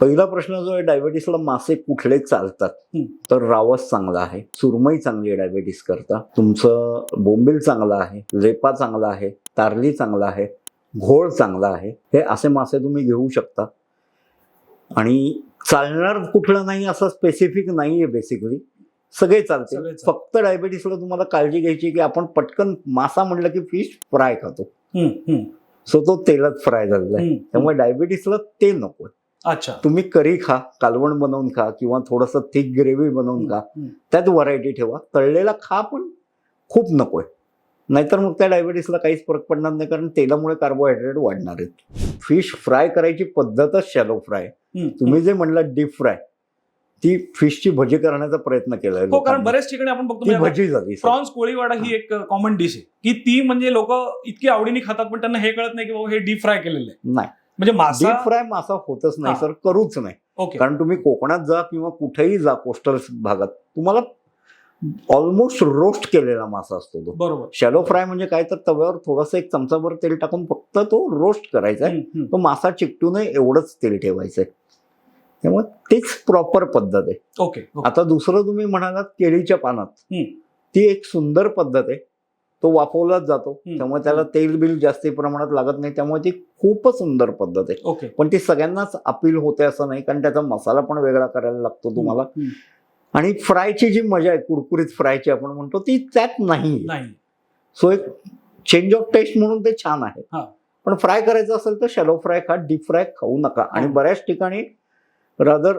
पहिला प्रश्न जो आहे, डायबिटीसला मासे कुठले चालतात? तर रावस चांगला आहे, सुरमई चांगली आहे डायबिटीस करता, तुमचं बोंबील चांगला आहे, लेपा चांगला आहे, तारली चांगला आहे, घोळ चांगला आहे. हे असे मासे तुम्ही घेऊ शकता. आणि चालणार कुठलं नाही असं स्पेसिफिक नाहीये. बेसिकली सगळे चालते. फक्त डायबिटीसला तुम्हाला काळजी घ्यायची की आपण पटकन मासा म्हणलं की फिश फ्राय खातो, सो तो तेलात फ्राय झालेला आहे. त्यामुळे डायबिटीसला ते नको. अच्छा, तुम्ही करी खा, कालवण बनवून खा, किंवा थोडंसं थिक ग्रेव्ही बनवून खा, त्यात व्हरायटी ठेवा. तळलेला खा पण खूप नकोय, नाहीतर मग त्या डायबिटीसला काहीच फरक पडणार नाही, कारण तेलामुळे कार्बोहायड्रेट वाढणार आहेत. फिश फ्राय करायची पद्धतच शॅलो फ्राय. तुम्ही जे म्हणलं डीप फ्राय, ती फिशची भजी करण्याचा प्रयत्न केलाय. हो, कारण बऱ्याच ठिकाणी आपण बघतो भजी झाली. प्रॉन्स कोळीवाडा ही एक कॉमन डिश आहे की ती म्हणजे लोक इतकी आवडीने खातात, पण त्यांना हे कळत नाही की बाबा हे डीप फ्राय केलेलं आहे. नाही, म्हणजे मासा डीप फ्राय मासा होतच नाही सर, करूच नाही. कारण तुम्ही कोकणात जा किंवा कुठेही जा कोस्टल भागात, तुम्हाला ऑलमोस्ट रोस्ट केलेला मासा असतो तो. बरोबर. शॅलो फ्राय म्हणजे काय, तर तव्यावर थोडंसं एक चमचाभर तेल टाकून फक्त तो रोस्ट करायचा आहे. तो मासा चिकटू नये एवढंच तेल ठेवायचंय. त्यामुळे तीच प्रॉपर पद्धत आहे. ओके. आता दुसरं तुम्ही म्हणालात केळीच्या पानात, ती एक सुंदर पद्धत आहे. तो वाफवलाच जातो, त्यामुळे त्याला तेल बिल जास्ती प्रमाणात लागत नाही. त्यामुळे ती खूपच सुंदर पद्धत आहे. ओके. पण ती सगळ्यांनाच अपील होते असं नाही, कारण त्याचा मसाला पण वेगळा करायला लागतो तुम्हाला. आणि फ्रायची जी मजा आहे, कुरकुरीत फ्रायची आपण म्हणतो, ती त्यात नाही. सो एक चेंज ऑफ टेस्ट म्हणून ते छान आहे. पण फ्राय करायचं असेल तर शॅलो फ्राय खा, डीप फ्राय खाऊ नका. आणि बऱ्याच ठिकाणी रादर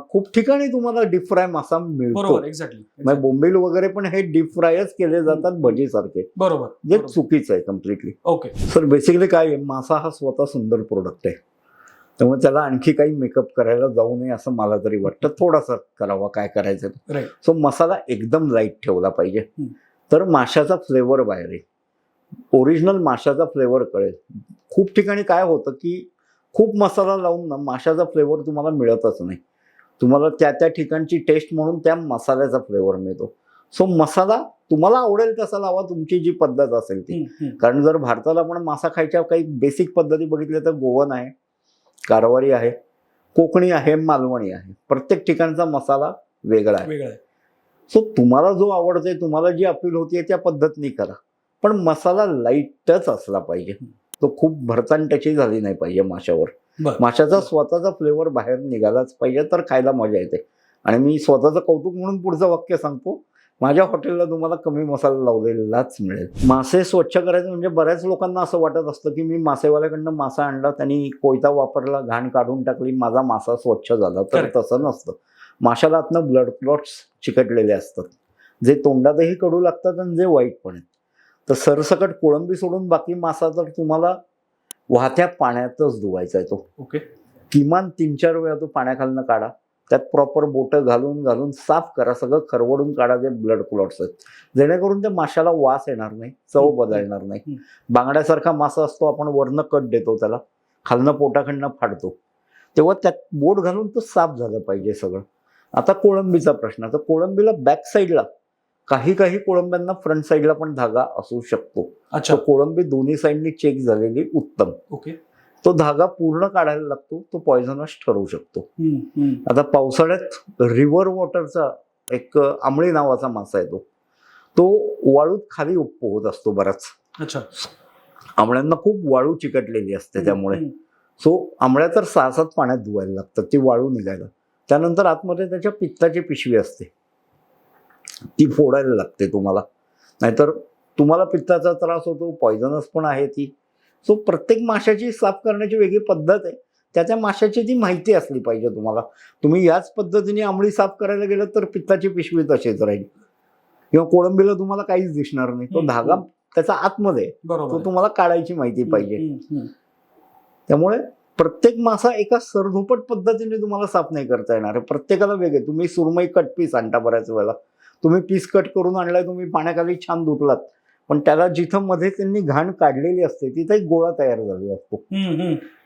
खूप ठिकाणी तुम्हाला डीप फ्राय मासा मिळतो. म्हणजे बोंबील वगैरे पण हे डीप फ्रायच केले जातात भजी सारखे. बरोबर. जे चुकीचं आहे कम्प्लिटली. ओके सर, बेसिकली काय आहे, मासा हा स्वतः सुंदर प्रोडक्ट आहे. त्यामुळे त्याला आणखी काही मेकअप करायला जाऊ नये असं मला तरी वाटतं. थोडासा करावा, काय करायचं. सो मसाला एकदम लाईट ठेवला पाहिजे, तर माशाचा फ्लेवर बाहेर येईल, ओरिजिनल माशाचा फ्लेवर कळेल. खूप ठिकाणी काय होतं की खूप मसाला लावून ना माशाचा फ्लेवर तुम्हाला मिळतच नाही. तुम्हाला त्या त्या ठिकाणची टेस्ट म्हणून त्या मसाल्याचा फ्लेवर मिळतो. सो मसाला तुम्हाला आवडेल तसा लावा, तुमची जी पद्धत असेल ती. कारण जर भारताला आपण मासा खायच्या काही बेसिक पद्धती बघितल्या तर गोवन आहे, कारवारी आहे, कोकणी आहे, मालवणी आहे. प्रत्येक ठिकाणचा मसाला वेगळा आहे. सो तुम्हाला जो आवडतोय, तुम्हाला जी अपील होतीये त्या पद्धतीने करा, पण मसाला लाईटच असला पाहिजे. तो खूप भरतांट्याची झाली नाही पाहिजे माशावर. माशाचा स्वतःचा फ्लेवर बाहेर निघालाच पाहिजे, तर खायला मजा येते. आणि मी स्वतःचं कौतुक म्हणून पुढचं वाक्य सांगतो, माझ्या हॉटेलला तुम्हाला कमी मसाला लावलेलाच मिळेल. मासे स्वच्छ करायचे म्हणजे बऱ्याच लोकांना असं वाटत असतं की मी मासेवाल्याकडनं मासा आणला, त्यांनी कोयता वापरला, घाण काढून टाकली, माझा मासा स्वच्छ झाला. तर तसं नसतं. माशाला आतनं ब्लड क्लॉट्स चिकटलेले असतात, जे तोंडातही कडू लागतात आणि जे वाईट पण आहेत. तर सरसकट कोळंबी सोडून बाकी मासा तर तुम्हाला वाहत्या पाण्यातच धुवायचा आहे. तो ओके. किमान 3-4 वेळा तो पाण्याखालनं काढा, त्यात प्रॉपर बोटं घालून घालून साफ करा, सगळं खरवडून काढा जे ब्लड क्लॉट्स आहेत, जेणेकरून त्या माशाला वास येणार नाही, चव बदलणार नाही. बांगड्यासारखा मासा असतो, आपण वरनं कट देतो त्याला, खालनं पोटाखंडनं फाडतो, तेव्हा त्यात बोट घालून तो साफ झालं पाहिजे सगळं. आता कोळंबीचा प्रश्न. तर कोळंबीला बॅक साईडला, काही काही कोळंब्यांना फ्रंट साईडला पण धागा असू शकतो. अच्छा. कोळंबी दोन्ही साईडनी चेक झालेली उत्तम. ओके. तो धागा पूर्ण काढायला लागतो, तो पॉयझनस ठरू शकतो. आता पावसाळ्यात रिव्हर वॉटरचा एक आंबळी नावाचा मासा येतो, तो वाळूत खाली उपपोहत असतो बराच. अच्छा. आंबळ्यांना खूप वाळू चिकटलेली असते, त्यामुळे सो आंबळ्या तर 6-7 पाण्यात धुवायला लागतात ती वाळू निघायला. त्यानंतर आतमध्ये त्याच्या पित्ताची पिशवी असते, ती फोडायला लागते तुम्हाला, नाहीतर तुम्हाला पित्ताचा त्रास होतो, पॉयझनस पण आहे ती. सो प्रत्येक माशाची साफ करण्याची वेगळी पद्धत आहे, त्या माशाची ती माहिती असली पाहिजे तुम्हाला. तुम्ही याच पद्धतीने आंबळी साफ करायला गेलं तर पित्ताची पिशवी तशीच राहील, किंवा कोळंबीला तुम्हाला काहीच दिसणार नाही. तो धागा त्याचा आतमध्ये, तो तुम्हाला काढायची माहिती पाहिजे. त्यामुळे प्रत्येक मासा एका सरधोपट पद्धतीने तुम्हाला साफ नाही करता येणार, प्रत्येकाला वेगळे. तुम्ही सुरमई कट पीस आणता, बऱ्याच वेळेला तुम्ही पीस कट करून आणलाय, तुम्ही पाण्याखाली छान धुतलात, पण त्याला जिथं मध्ये त्यांनी घाण काढलेली असते तिथे एक गोळा तयार झालेला असतो.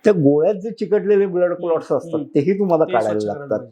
त्या गोळ्यात जे चिकटलेले ब्लड क्लॉट्स असतात तेही तुम्हाला काढायला लागतात.